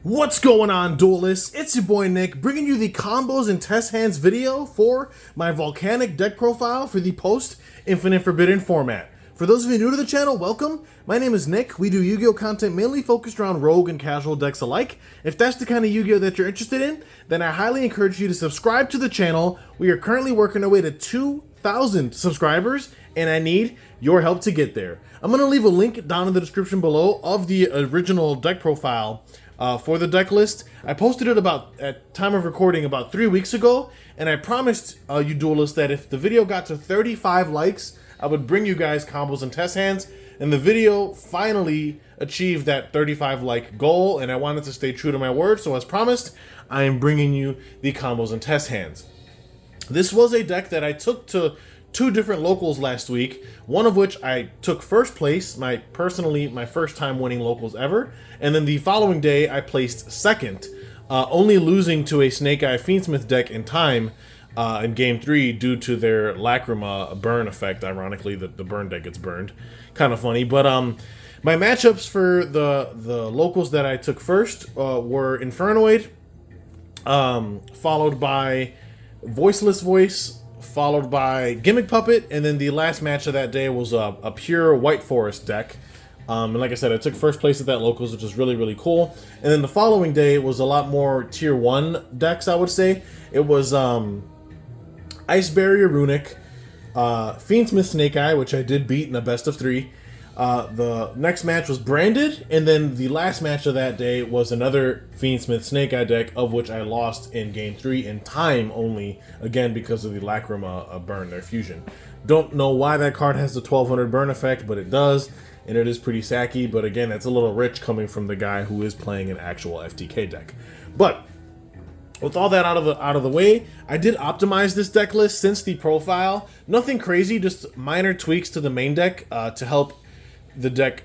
What's going on, duelists? It's your boy Nick, bringing you the combos and test hands video for my Volcanic deck profile for the post-Infinite Forbidden format. For those of you new to the channel, welcome. My name is Nick. We do Yu-Gi-Oh! Content mainly focused around rogue and casual decks alike. If that's the kind of Yu-Gi-Oh! That you're interested in, then I highly encourage you to subscribe to the channel. We are currently working our way to 2,000 subscribers, and I need your help to get there. I'm going to leave a link down in the description below of the original deck profile for the deck list. I posted it at time of recording about 3 weeks ago, and I promised you duelists that if the video got to 35 likes, I would bring you guys combos and test hands, and the video finally achieved that 35 like goal, and I wanted to stay true to my word, so as promised, I am bringing you the combos and test hands. This was a deck that I took to 2 different locals last week, one of which I took first place, my first time winning locals ever, and then the following day I placed second, only losing to a Snake Eye Fiendsmith deck in time in Game 3 due to their Lacrima burn effect. Ironically, the burn deck gets burned. Kind of funny, but my matchups for the locals that I took first were Infernoid, followed by Voiceless Voice, followed by Gimmick Puppet, and then the last match of that day was a pure White Forest deck. And like I said, I took first place at that locals, which was really, really cool. And then the following day was a lot more tier 1 decks, I would say. It was Ice Barrier Runic, Fiendsmith Snake Eye, which I did beat in a best of 3. The next match was Branded, and then the last match of that day was another Fiendsmith Snake Eye deck, of which I lost in Game 3 in time only, again because of the Lacrima burn, their fusion. Don't know why that card has the 1200 burn effect, but it does, and it is pretty sacky, but again, that's a little rich coming from the guy who is playing an actual FTK deck. But with all that out of the way, I did optimize this deck list since the profile. Nothing crazy, just minor tweaks to the main deck to help the deck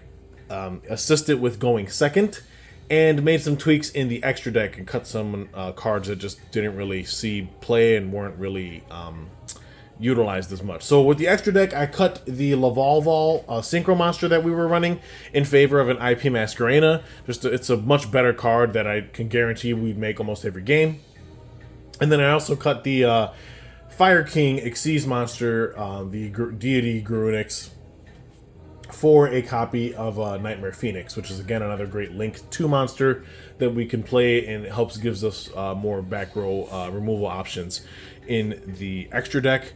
assist it with going second, and made some tweaks in the extra deck and cut some cards that just didn't really see play and weren't really utilized as much. So with the extra deck, I cut the Lavalval Synchro Monster that we were running in favor of an IP Masquerena. It's a much better card that I can guarantee we'd make almost every game. And then I also cut the Fire King Xyz Monster, the Deity Grunix, for a copy of Nightmare Phoenix, which is again another great Link 2 monster that we can play, and it gives us more back row removal options in the extra deck.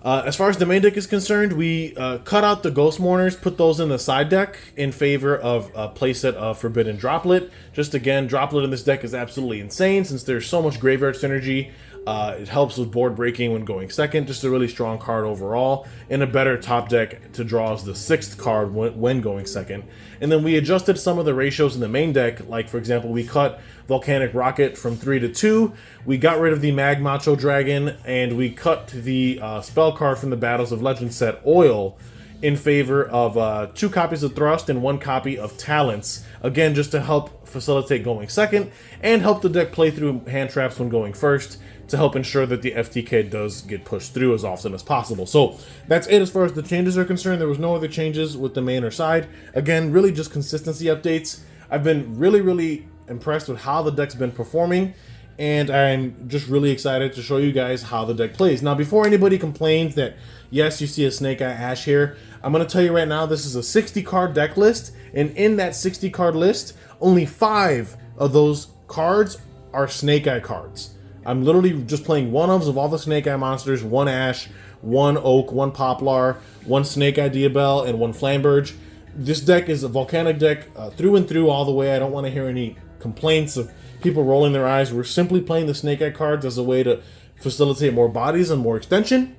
As far as the main deck is concerned, we cut out the Ghost Mourners, put those in the side deck in favor of a playset of Forbidden Droplet. Just again, Droplet in this deck is absolutely insane since there's so much graveyard synergy. It helps with board breaking when going second, just a really strong card overall, and a better top deck to draw as the 6th card when going second. And then we adjusted some of the ratios in the main deck, like for example, we cut Volcanic Rocket from 3 to 2, we got rid of the Mag Macho Dragon, and we cut the spell card from the Battles of Legend set, Oil, in favor of 2 copies of Thrust and 1 copy of Talents, again just to help facilitate going second, and help the deck play through hand traps when going first, to help ensure that the FTK does get pushed through as often as possible. So that's it as far as the changes are concerned. There was no other changes with the main or side. Again, really just consistency updates. I've been really impressed with how the deck's been performing, and I'm just really excited to show you guys how the deck plays. Now, before anybody complains that, yes, you see a Snake Eye Ash here, I'm going to tell you right now, this is a 60 card deck list, and in that 60 card list, only 5 of those cards are Snake Eye cards. I'm literally just playing one-ofs of all the Snake Eye monsters, 1 Ash, 1 Oak, 1 Poplar, 1 Snake Eye Diabell, and 1 Flamberge. This deck is a Volcanic deck through and through all the way. I don't want to hear any complaints of people rolling their eyes. We're simply playing the Snake Eye cards as a way to facilitate more bodies and more extension,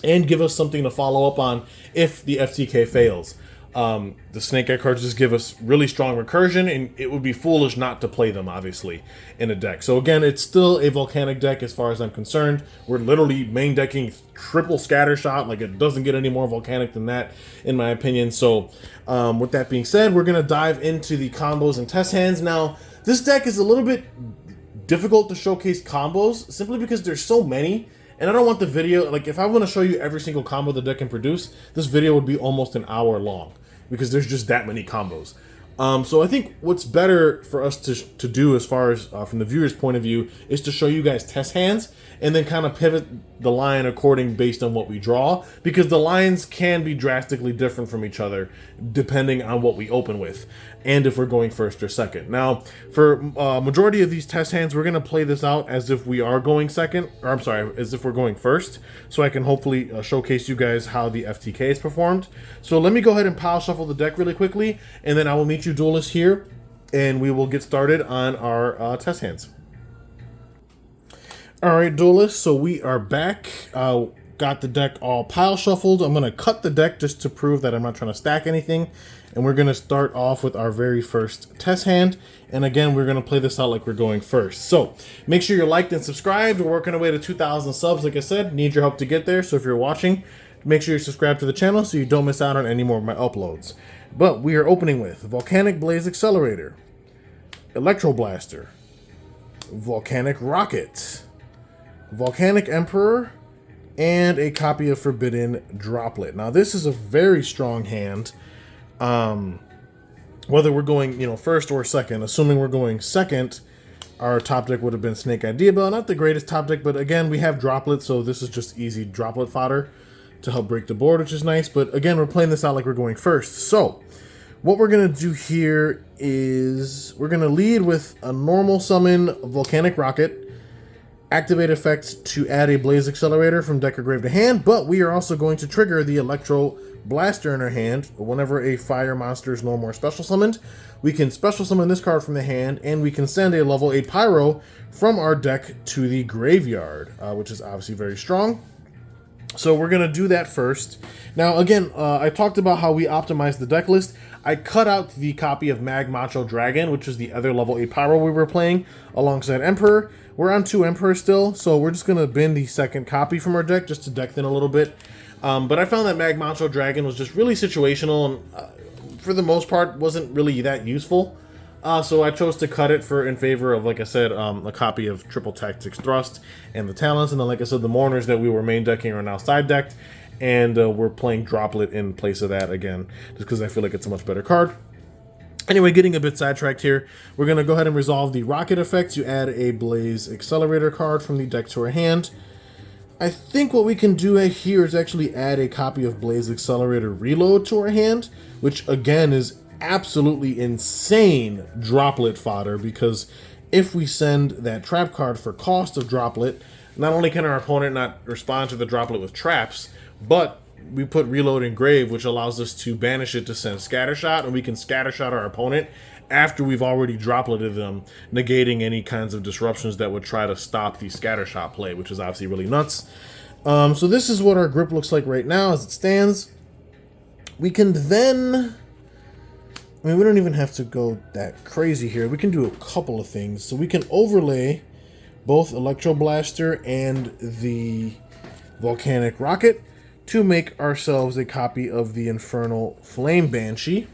and give us something to follow up on if the FTK fails. The Snake Eye cards just give us really strong recursion, and it would be foolish not to play them, obviously, in a deck. So again, it's still a Volcanic deck as far as I'm concerned. We're literally main decking triple Scattershot. Like, it doesn't get any more Volcanic than that, in my opinion. So with that being said, we're going to dive into the combos and test hands. Now, this deck is a little bit difficult to showcase combos, simply because there's so many. And I don't want the video, like if I want to show you every single combo the deck can produce, this video would be almost an hour long, because there's just that many combos. So I think what's better for us to do as far as from the viewer's point of view is to show you guys test hands and then kind of pivot the line according based on what we draw, because the lines can be drastically different from each other depending on what we open with and if we're going first or second. Now, for majority of these test hands, we're going to play this out as if we are going second, or I'm sorry, as if we're going first, so I can hopefully showcase you guys how the FTK is performed. So let me go ahead and pile shuffle the deck really quickly, and then I will meet you duelists here, and we will get started on our test hands. All right, duelists, so we are back. Got the deck all pile shuffled. I'm going to cut the deck just to prove that I'm not trying to stack anything. And we're going to start off with our very first test hand. And again, we're going to play this out like we're going first. So make sure you're liked and subscribed. We're working our way to 2,000 subs, like I said. Need your help to get there. So if you're watching, make sure you're subscribed to the channel so you don't miss out on any more of my uploads. But we are opening with Volcanic Blaze Accelerator, Electro Blaster, Volcanic Rocket, Volcanic Emperor, and a copy of Forbidden Droplet. Now this is a very strong hand. Whether we're going, first or second, assuming we're going second, our top deck would have been Snake Eye Diabell. Not the greatest top deck, but again, we have Droplet, so this is just easy Droplet fodder to help break the board, which is nice. But again, we're playing this out like we're going first. So what we're going to do here is we're going to lead with a normal summon Volcanic Rocket, activate effects to add a Blaze Accelerator from deck or grave to hand, but we are also going to trigger the Electro Blaster in our hand. Whenever a fire monster is no more special summoned, we can special summon this card from the hand, and we can send a level 8 Pyro from our deck to the graveyard, which is obviously very strong. So we're going to do that first. Now, again, I talked about how we optimized the deck list. I cut out the copy of Mag Macho Dragon, which is the other level 8 Pyro we were playing, alongside Emperor. We're on 2 Emperor still, so we're just going to bin the second copy from our deck just to deck thin a little bit. But I found that Mag Macho Dragon was just really situational and for the most part wasn't really that useful. So I chose to cut it in favor of, like I said, a copy of Triple Tactics Thrust and the Talents. And then, like I said, the Mourners that we were main decking are now side decked. And we're playing Droplet in place of that again, just because I feel like it's a much better card. Anyway, getting a bit sidetracked here, we're going to go ahead and resolve the Rocket effect to add a Blaze Accelerator card from the deck to our hand. I think what we can do here is actually add a copy of Blaze Accelerator Reload to our hand, which again is absolutely insane Droplet fodder, because if we send that trap card for cost of Droplet, not only can our opponent not respond to the Droplet with traps, but we put Reload in Grave, which allows us to banish it to send Scattershot, and we can Scattershot our opponent after we've already Dropleted them, negating any kinds of disruptions that would try to stop the Scattershot play, which is obviously really nuts. So this is what our grip looks like right now as it stands. We can then... we don't even have to go that crazy here. We can do a couple of things. So we can overlay both Electro Blaster and the Volcanic Rocket to make ourselves a copy of the Infernal Flame Banshee.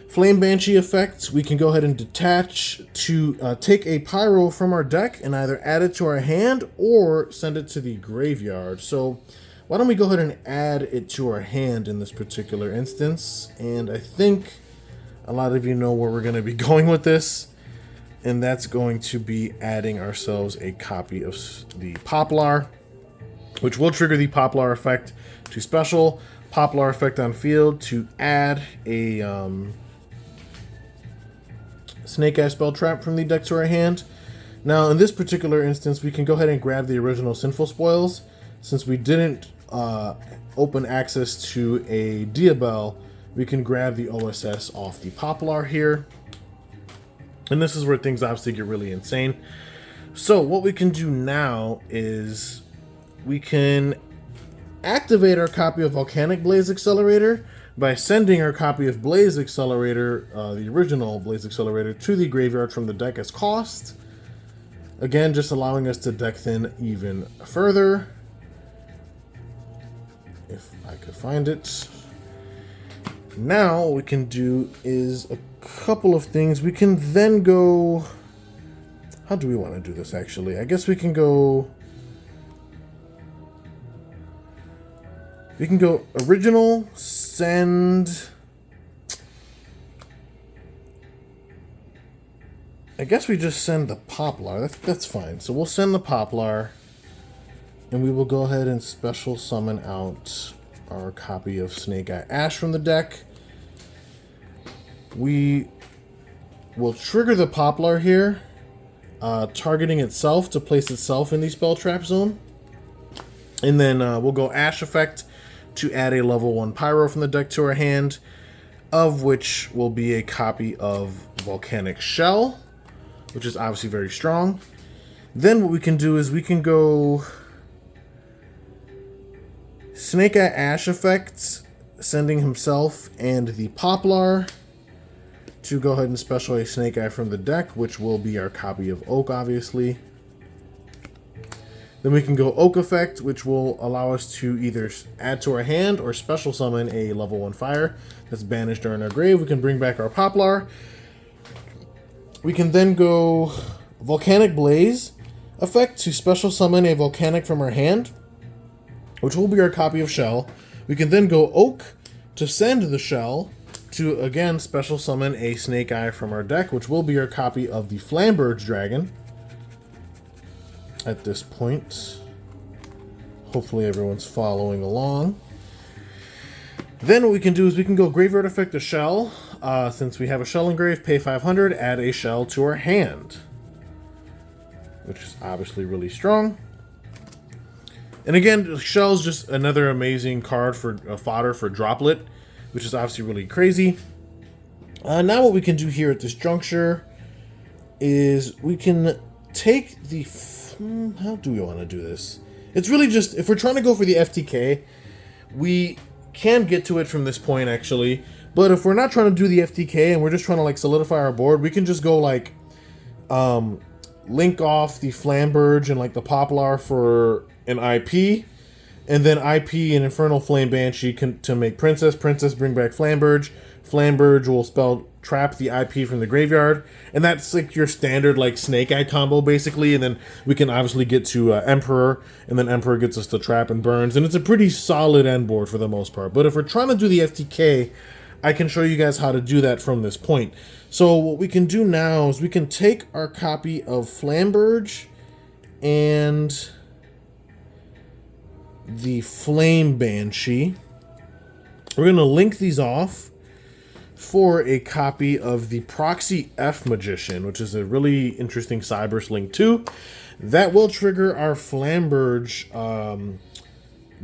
Flame Banshee effects, we can go ahead and detach to take a Pyro from our deck and either add it to our hand or send it to the graveyard. So why don't we go ahead and add it to our hand in this particular instance. And I think a lot of you know where we're going to be going with this. And that's going to be adding ourselves a copy of the Poplar, which will trigger the Poplar effect to special. Poplar effect on field to add a Snake Eye Spell Trap from the deck to our hand. Now, in this particular instance, we can go ahead and grab the original Sinful Spoils. Since we didn't open access to a Diabell, we can grab the OSS off the Poplar here. And this is where things obviously get really insane. So what we can do now is we can activate our copy of Volcanic Blaze Accelerator by sending our copy of Blaze Accelerator, the original Blaze Accelerator, to the graveyard from the deck as cost. Again, just allowing us to deck thin even further. If I could find it. Now what we can do is a couple of things. We can then go... how do we want to do this, actually? I guess we can go... original, send... I guess we just send the Poplar. That's fine. So we'll send the Poplar, and we will go ahead and special summon out our copy of Snake Eye Ash from the deck. We will trigger the Poplar here, targeting itself to place itself in the spell trap zone. And then we'll go Ash effect to add a level 1 Pyro from the deck to our hand, of which will be a copy of Volcanic Shell, which is obviously very strong. Then what we can do is we can go Snake Eye Ash effect, sending himself and the Poplar to go ahead and special a Snake Eye from the deck, which will be our copy of Oak, obviously. Then we can go Oak effect, which will allow us to either add to our hand or special summon a level 1 fire that's banished during our grave. We can bring back our Poplar. We can then go Volcanic Blaze effect to special summon a Volcanic from our hand, which will be our copy of Shell. We can then go Oak to send the Shell to, again, special summon a Snake Eye from our deck, which will be our copy of the Flamberge Dragon. At this point, hopefully everyone's following along. Then what we can do is we can go Graveyard effect a Shell. Since we have a Shell engraved, pay 500, add a Shell to our hand, which is obviously really strong. And again, Shell's just another amazing card for fodder for Droplet, which is obviously really crazy. Now what we can do here at this juncture is we can take the... how do we want to do this? It's really just, if we're trying to go for the FTK, we can get to it from this point, actually. But if we're not trying to do the FTK and we're just trying to like solidify our board, we can just go like link off the Flamberge and like the Poplar for an IP, and then IP and Infernal Flame Banshee to make Princess. Princess bring back Flamberge. Flamberge will spell trap the IP from the graveyard, and that's like your standard like Snake Eye combo basically. And then we can obviously get to Emperor, and then Emperor gets us to trap and burns, and it's a pretty solid end board for the most part. But if we're trying to do the FTK, I can show you guys how to do that from this point. So what we can do now is we can take our copy of Flamberge and the Flame Banshee. We're going to link these off for a copy of the Proxy F Magician, which is a really interesting Cyberse link too. That will trigger our Flamberge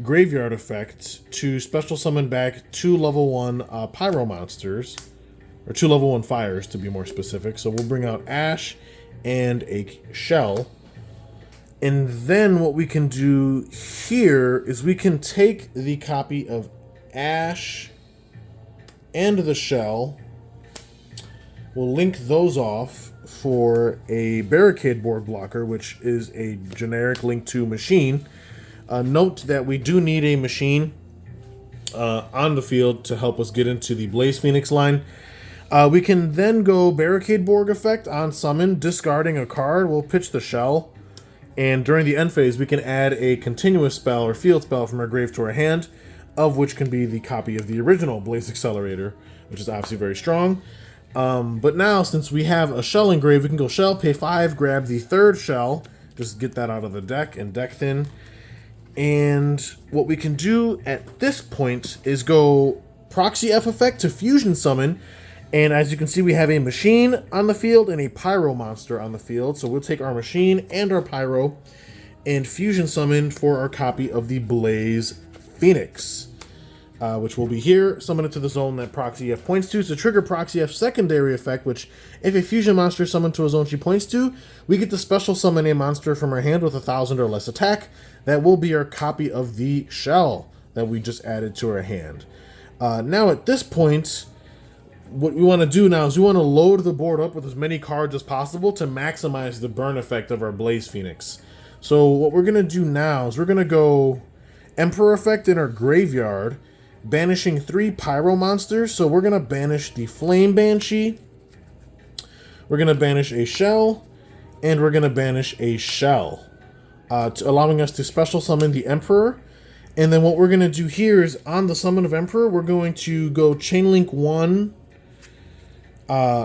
graveyard effect to special summon back 2 level 1 Pyro monsters, or 2 level 1 fires to be more specific. So we'll bring out Ash and a Shell. And then what we can do here is we can take the copy of Ash and the Shell. We'll link those off for a Barricade board blocker, which is a generic link to machine. Note that we do need a machine on the field to help us get into the Blaze Phoenix line. We can then go Barricade Borg effect on summon, discarding a card. We'll pitch the Shell. And during the end phase, we can add a continuous spell or field spell from our grave to our hand, of which can be the copy of the original Blaze Accelerator, which is obviously very strong. But now, since we have a Shell engraved, we can go Shell, pay 5, grab the 3rd Shell, just get that out of the deck and deck thin. And what we can do at this point is go Proxy F effect to fusion summon. And as you can see, we have a machine on the field and a Pyro monster on the field. So we'll take our machine and our Pyro and fusion summon for our copy of the Blaze Phoenix, which will be here. Summon it to the zone that Proxy F points to. So trigger Proxy F's secondary effect, which if a fusion monster is summoned to a zone she points to, we get to special summon a monster from our hand with 1,000 or less attack. That will be our copy of the Shell that we just added to our hand. Now at this point, what we want to do now is we want to load the board up with as many cards as possible to maximize the burn effect of our Blaze Phoenix. So what we're going to do now is we're going to go Emperor effect in our graveyard, banishing 3 Pyro monsters. So we're going to banish the Flame Banshee, we're going to banish a Shell, and we're going to banish a Shell, allowing us to special summon the Emperor. And then what we're going to do here is on the summon of Emperor, we're going to go Chainlink 1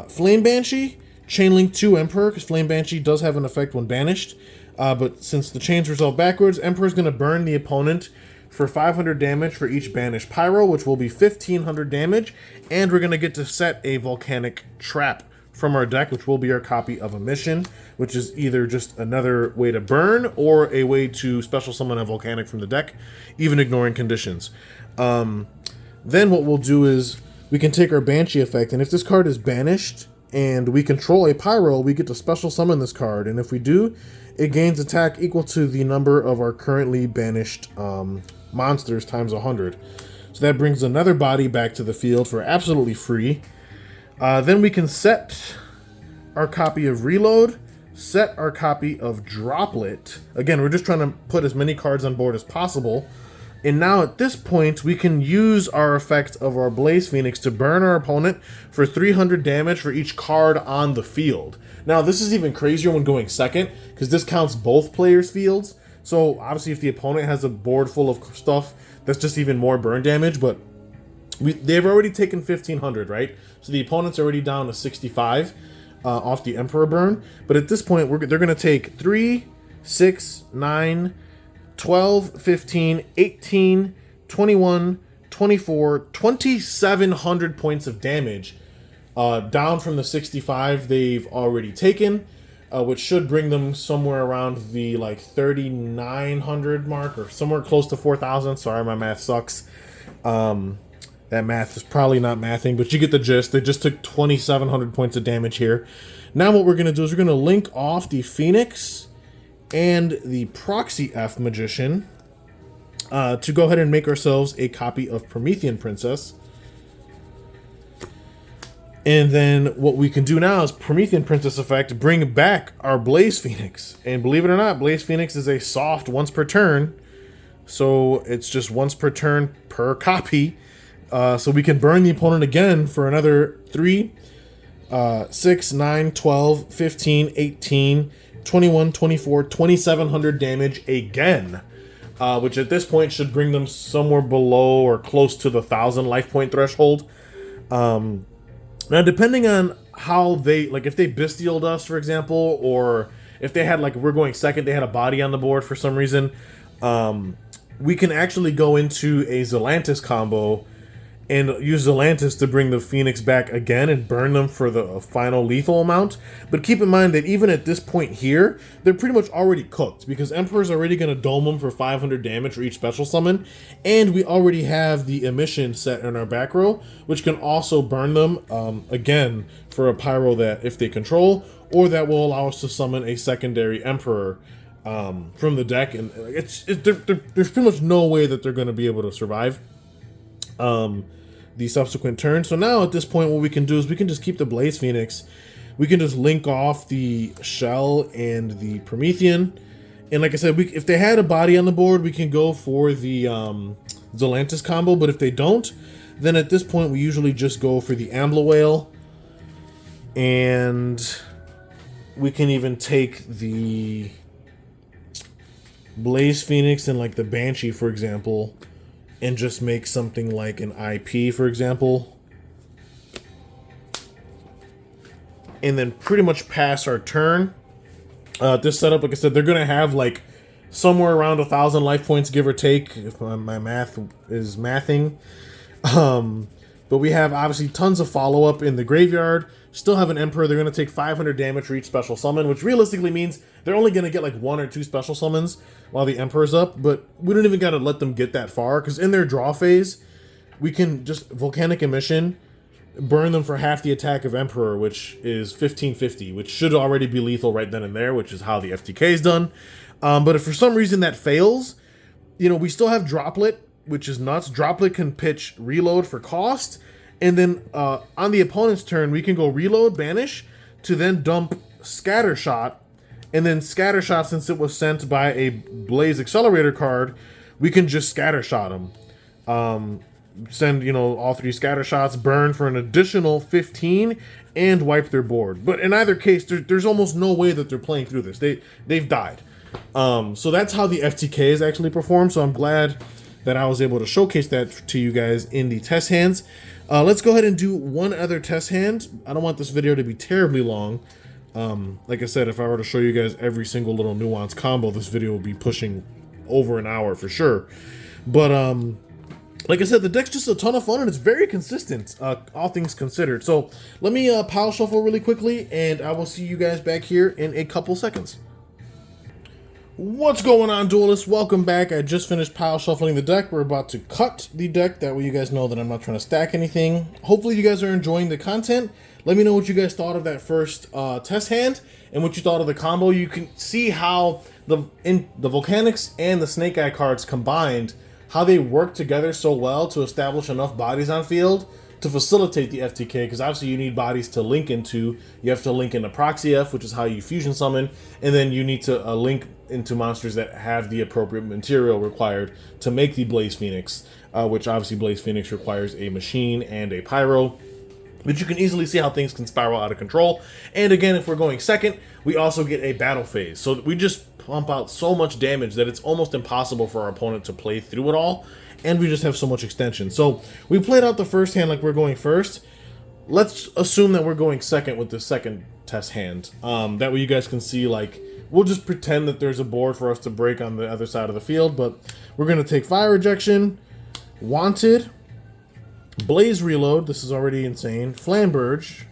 Flame Banshee Chainlink 2 Emperor, because Flame Banshee does have an effect when banished. But since the chains resolve backwards, Emperor's going to burn the opponent for 500 damage for each banished Pyro, which will be 1500 damage. And we're going to get to set a Volcanic Trap from our deck, which will be our copy of a mission, which is either just another way to burn or a way to special summon a Volcanic from the deck, even ignoring conditions. Then what we'll do is we can take our Banshee effect, and if this card is banished and we control a Pyro, we get to special summon this card, and if we do, it gains attack equal to the number of our currently banished monsters times 100. So that brings another body back to the field for absolutely free. Then we can set our copy of Reload, set our copy of Droplet. Again, we're just trying to put as many cards on board as possible. And now at this point, we can use our effect of our Blaze Phoenix to burn our opponent for 300 damage for each card on the field. Now, this is even crazier when going second, because this counts both players' fields. So, obviously, if the opponent has a board full of stuff, that's just even more burn damage. But they've already taken 1,500, right? So the opponent's already down to 65 off the Emperor burn. But at this point, they're going to take 3, 6, 9... 12, 15, 18, 21, 24, 2,700 points of damage down from the 65 they've already taken, which should bring them somewhere around the like 3,900 mark or somewhere close to 4,000. Sorry, my math sucks. That math is probably not mathing, but you get the gist. They just took 2,700 points of damage here. Now what we're going to do is we're going to link off the Phoenix and the Proxy F Magician to go ahead and make ourselves a copy of Promethean Princess. And then what we can do now is Promethean Princess effect, bring back our Blaze Phoenix. And believe it or not, Blaze Phoenix is a soft once per turn. So it's just once per turn per copy. So we can burn the opponent again for another 3, 6, 9, 12, 15, 18, 21, 24, 2,700 damage again, which at this point should bring them somewhere below or close to the 1,000 life point threshold. Now, depending on how they, like if they bestialed us, for example, or if they had, like, if we're going second, they had a body on the board for some reason, we can actually go into a Zelantis combo and use Zelantis to bring the Phoenix back again and burn them for the final lethal amount. But keep in mind that even at this point here, they're pretty much already cooked, because Emperor's already going to dome them for 500 damage for each special summon, and we already have the Emission set in our back row, which can also burn them again for a Pyro that if they control, or that will allow us to summon a secondary Emperor from the deck. And there's pretty much no way that they're going to be able to survive the subsequent turn. So now at this point, what we can do is we can just keep the Blaze Phoenix. We can just link off the Shell and the Promethean. And like I said, if they had a body on the board, we can go for the Zelantis combo. But if they don't, then at this point, we usually just go for the Ambler Whale. And we can even take the Blaze Phoenix and like the Banshee, for example, and just make something like an IP, for example. And then pretty much pass our turn. This setup, like I said, they're going to have like somewhere around 1,000 life points, give or take, if my math is mathing. But we have obviously tons of follow-up in the graveyard. Still have an Emperor. They're going to take 500 damage for each special summon, which realistically means they're only going to get like 1 or 2 special summons while the Emperor's up. But we don't even got to let them get that far, because in their draw phase, we can just Volcanic Emission, burn them for half the attack of Emperor, which is 1,550, which should already be lethal right then and there, which is how the FTK is done. But if for some reason that fails, you know, we still have Droplet, which is nuts. Droplet can pitch Reload for cost, and then on the opponent's turn, we can go Reload, Banish, to then dump Scattershot, and then Scattershot, since it was sent by a Blaze Accelerator card, we can just Scattershot them. Send, you know, all 3 Scattershots, burn for an additional 15, and wipe their board. But in either case, there's almost no way that they're playing through this. They've died. So that's how the FTK is actually performed, so I'm glad that I was able to showcase that to you guys in the test hands. Let's go ahead and do one other test hand. I don't want this video to be terribly long. Like I said, if I were to show you guys every single little nuance combo, this video would be pushing over an hour for sure. But like I said, the deck's just a ton of fun and it's very consistent, all things considered. So let me pile shuffle really quickly, and I will see you guys back here in a couple seconds. What's going on, duelists? Welcome back. I just finished pile shuffling the deck. We're about to cut the deck. That way you guys know that I'm not trying to stack anything. Hopefully you guys are enjoying the content. Let me know what you guys thought of that first test hand and what you thought of the combo. You can see how the Volcanics and the Snake Eye cards combined, how they work together so well to establish enough bodies on field to facilitate the FTK, because obviously you need bodies to link into. You have to link into Proxy F, which is how you fusion summon, and then you need to link into monsters that have the appropriate material required to make the Blaze Phoenix, which obviously Blaze Phoenix requires a machine and a pyro. But you can easily see how things can spiral out of control. And again, if we're going second, we also get a battle phase. So we just pump out so much damage that it's almost impossible for our opponent to play through it all. And we just have so much extension. So we played out the first hand like we're going first. Let's assume that we're going second with the second test hand. That way you guys can see, like, we'll just pretend that there's a board for us to break on the other side of the field. But we're going to take Fire Rejection, Wanted, Blaze Reload, this is already insane, Flamberge,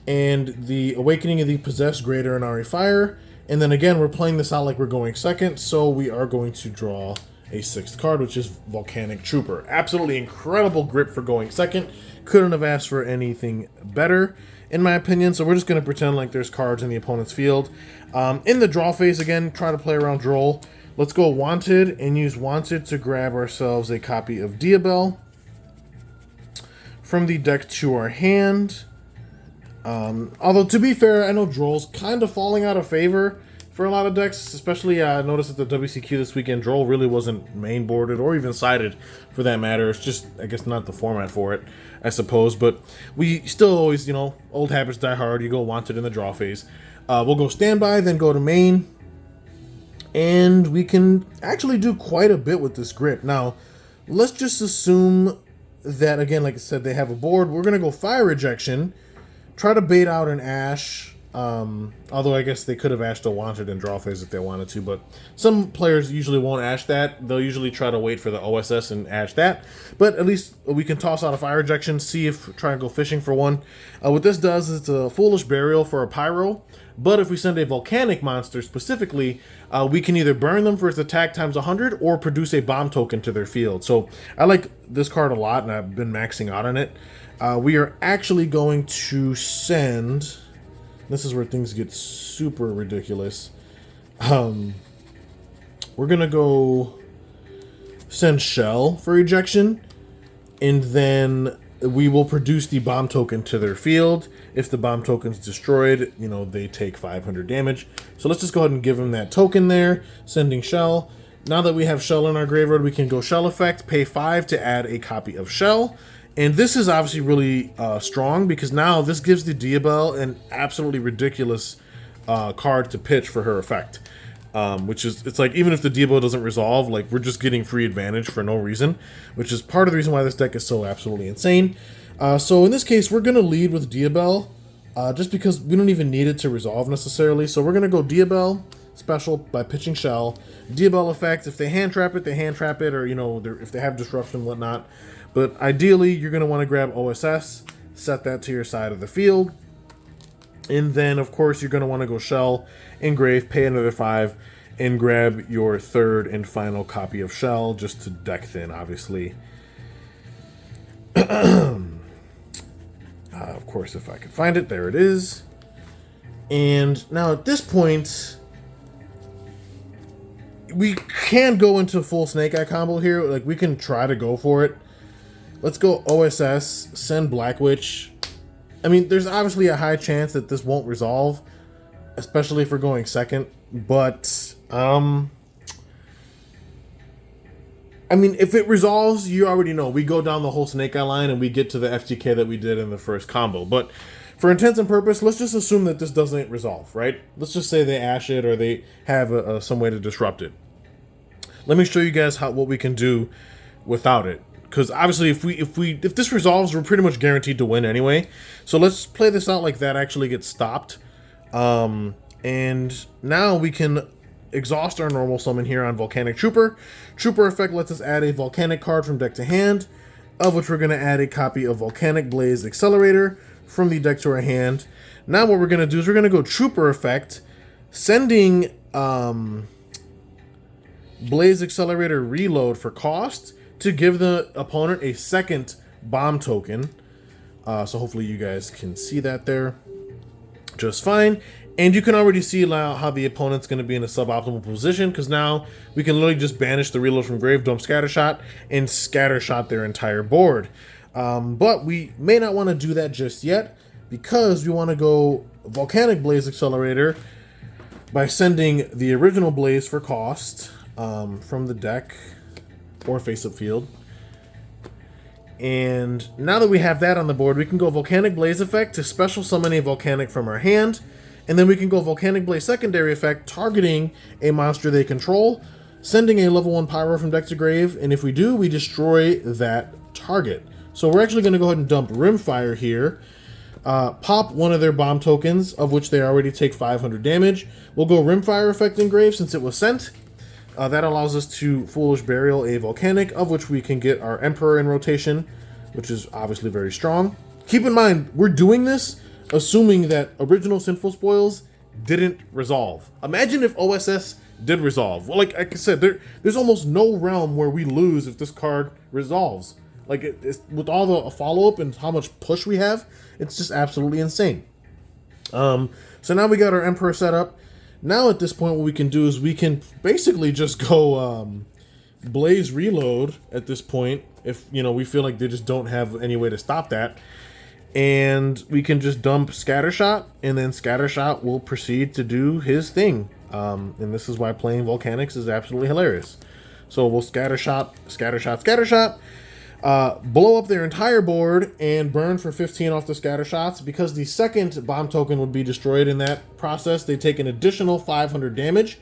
and the Awakening of the Possessed Greater Inari Fire. And then again, we're playing this out like we're going second, so we are going to draw a sixth card, which is Volcanic Trooper. Absolutely incredible grip for going second. Couldn't have asked for anything better, in my opinion. So we're just going to pretend like there's cards in the opponent's field. In the draw phase, again, try to play around Droll. Let's go Wanted and use Wanted to grab ourselves a copy of Diabell from the deck to our hand. Although, to be fair, I know Droll's kind of falling out of favor for a lot of decks, especially I noticed at the WCQ this weekend, Droll really wasn't main boarded or even sided for that matter. It's just, I guess, not the format for it, I suppose. But we still always, you know, old habits die hard. You go Wanted in the draw phase. We'll go Standby, then go to main. And we can actually do quite a bit with this grip. Now, let's just assume that, again, like I said, they have a board. We're going to go Fire Rejection, try to bait out an Ash. Although I guess they could have ashed a Wanted in draw phase if they wanted to, but some players usually won't ash that. They'll usually try to wait for the OSS and ash that. But at least we can toss out a Fire Rejection, see if try and go fishing for one. What this does is it's a Foolish Burial for a Pyro. But if we send a Volcanic monster specifically, we can either burn them for its attack times 100 or produce a bomb token to their field. So I like this card a lot, and I've been maxing out on it. We are actually going to send... This is where things get super ridiculous. We're going to go send Shell for ejection, and then we will produce the bomb token to their field. If the bomb token's destroyed, you know, they take 500 damage. So let's just go ahead and give them that token there, sending Shell. Now that we have Shell in our graveyard, we can go Shell effect, pay 5 to add a copy of Shell. And this is obviously really strong because now this gives the Diabell an absolutely ridiculous card to pitch for her effect. Which is, it's like, even if the Diabell doesn't resolve, like, we're just getting free advantage for no reason, which is part of the reason why this deck is so absolutely insane. So in this case, we're going to lead with Diabell, just because we don't even need it to resolve necessarily. So we're going to go Diabell special by pitching Shell. Diabell effect, if they hand trap it, or, you know, if they have disruption and whatnot. But ideally, you're going to want to grab OSS, set that to your side of the field. And then, of course, you're going to want to go Shell, engrave, pay another 5, and grab your third and final copy of Shell, just to deck thin, obviously. Of course, if I could find it, there it is. And now at this point, we can go into full Snake Eye combo here. Like, we can try to go for it. Let's go OSS, send Black Witch. I mean, there's obviously a high chance that this won't resolve, especially if we're going second. But, I mean, if it resolves, you already know. We go down the whole Snake Eye line and we get to the FTK that we did in the first combo. But for intents and purpose, let's just assume that this doesn't resolve, right? Let's just say they ash it or they have some way to disrupt it. let me show you guys what we can do without it. Because obviously, if this resolves, we're pretty much guaranteed to win anyway. So let's play this out like that actually gets stopped. And now we can exhaust our normal summon here on Volcanic Trooper. Trooper effect lets us add a Volcanic card from deck to hand, of which we're going to add a copy of Volcanic Blaze Accelerator from the deck to our hand. Now what we're going to do is we're going to go Trooper effect, sending Blaze Accelerator Reload for cost to give the opponent a second bomb token. So hopefully you guys can see that there just fine. And you can already see now how the opponent's going to be in a suboptimal position, because now we can literally just banish the reload from grave, dump Scattershot, and Scattershot their entire board. But we may not want to do that just yet, because we want to go Volcanic Blaze Accelerator by sending the original Blaze for cost from the deck or face-up field. And now that we have that on the board, we can go Volcanic Blaze effect to special summon a Volcanic from our hand. And then we can go Volcanic Blaze secondary effect, targeting a monster they control, sending a level 1 Pyro from deck to grave, and if we do, we destroy that target. So we're actually going to go ahead and dump Rimfire here, pop one of their bomb tokens, of which they already take 500 damage. We'll go Rimfire effect in grave since it was sent. That allows us to Foolish Burial a Volcanic, of which we can get our Emperor in rotation, which is obviously very strong. Keep in mind, we're doing this assuming that original Sinful Spoils didn't resolve. Imagine if OSS did resolve. Well, like I said, there's almost no realm where we lose if this card resolves. Like, it's, with all the follow-up and how much push we have, it's just absolutely insane. So now we got our Emperor set up. Now at this point, what we can do is we can basically just go Blaze Reload at this point, if, you know, we feel like they just don't have any way to stop that. And we can just dump Scattershot, and then Scattershot will proceed to do his thing. And this is why playing Volcanics is absolutely hilarious. So we'll Scattershot, Scattershot, Scattershot, blow up their entire board, and burn for 15 off the Scattershots. Because the second bomb token would be destroyed in that process, they take an additional 500 damage.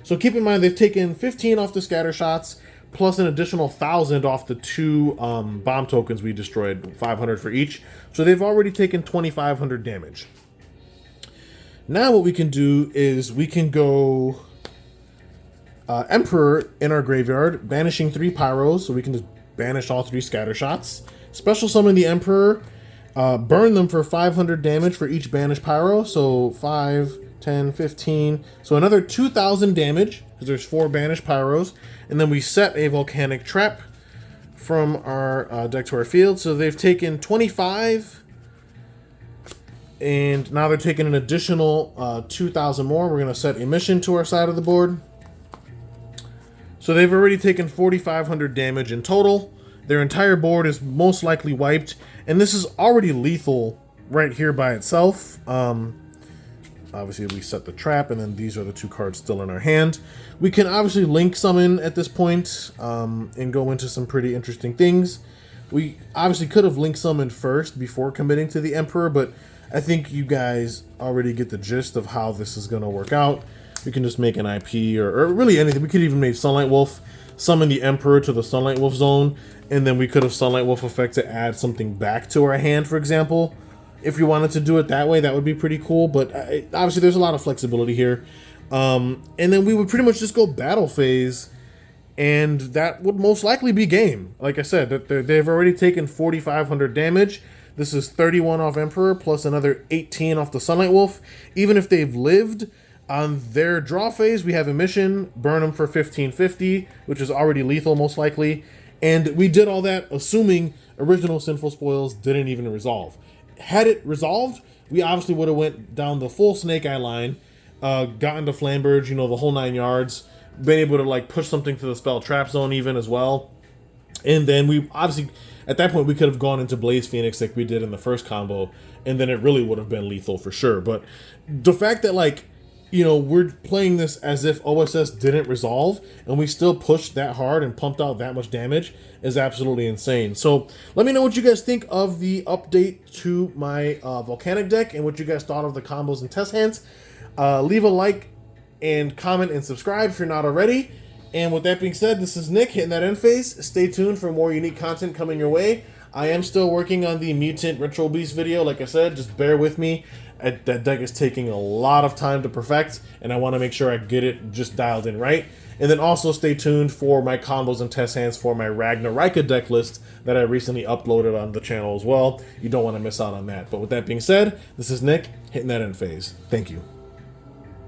So keep in mind, they've taken 15 off the Scattershots, plus an additional 1,000 off the 2 bomb tokens we destroyed, 500 for each. So they've already taken 2,500 damage. Now what we can do is we can go Emperor in our graveyard, banishing 3 Pyros, so we can just banish all 3 Scattershots. Special summon the Emperor, burn them for 500 damage for each banished Pyro, so 5, 10, 15, so another 2,000 damage, because there's 4 banished Pyros. And then we set a Volcanic Trap from our deck to our field. So they've taken 25, and now they're taking an additional 2,000 more. We're going to set Emission to our side of the board. So they've already taken 4,500 damage in total. Their entire board is most likely wiped, and this is already lethal right here by itself. Obviously, we set the trap, and then these are the 2 cards still in our hand. We can obviously link summon at this point and go into some pretty interesting things. We obviously could have link summoned first before committing to the Emperor, but I think you guys already get the gist of how this is going to work out. We can just make an IP or really anything. We could even make Sunlight Wolf, summon the Emperor to the Sunlight Wolf zone, and then we could have Sunlight Wolf effect to add something back to our hand, for example. If you wanted to do it that way, that would be pretty cool, but obviously there's a lot of flexibility here. And then we would pretty much just go battle phase, and that would most likely be game. Like I said, they've already taken 4,500 damage. This is 31 off Emperor, plus another 18 off the Sunlight Wolf. Even if they've lived on their draw phase, we have Emission, burn them for 1550, which is already lethal most likely. And we did all that assuming original Sinful Spoils didn't even resolve. Had it resolved, we obviously would have went down the full Snake Eye line, gotten to Flamberge, you know, the whole 9 yards, been able to like push something to the spell trap zone even as well. And then we obviously, at that point, we could have gone into Blaze Phoenix like we did in the first combo, and then it really would have been lethal for sure. But the fact that, like, you know, we're playing this as if OSS didn't resolve, and we still pushed that hard and pumped out that much damage is absolutely insane. So let me know what you guys think of the update to my Volcanic deck and what you guys thought of the combos and test hands. Leave a like and comment and subscribe if you're not already. And with that being said, this is Nick hitting that end phase. Stay tuned for more unique content coming your way. I am still working on the Mutant Ritual Beast video. Like I said, just bear with me. That deck is taking a lot of time to perfect, and I want to make sure I get it just dialed in right. And then also stay tuned for my combos and test hands for my Ragnarika deck list that I recently uploaded on the channel as well. You don't want to miss out on that. But with that being said, this is Nick hitting that end phase. Thank you.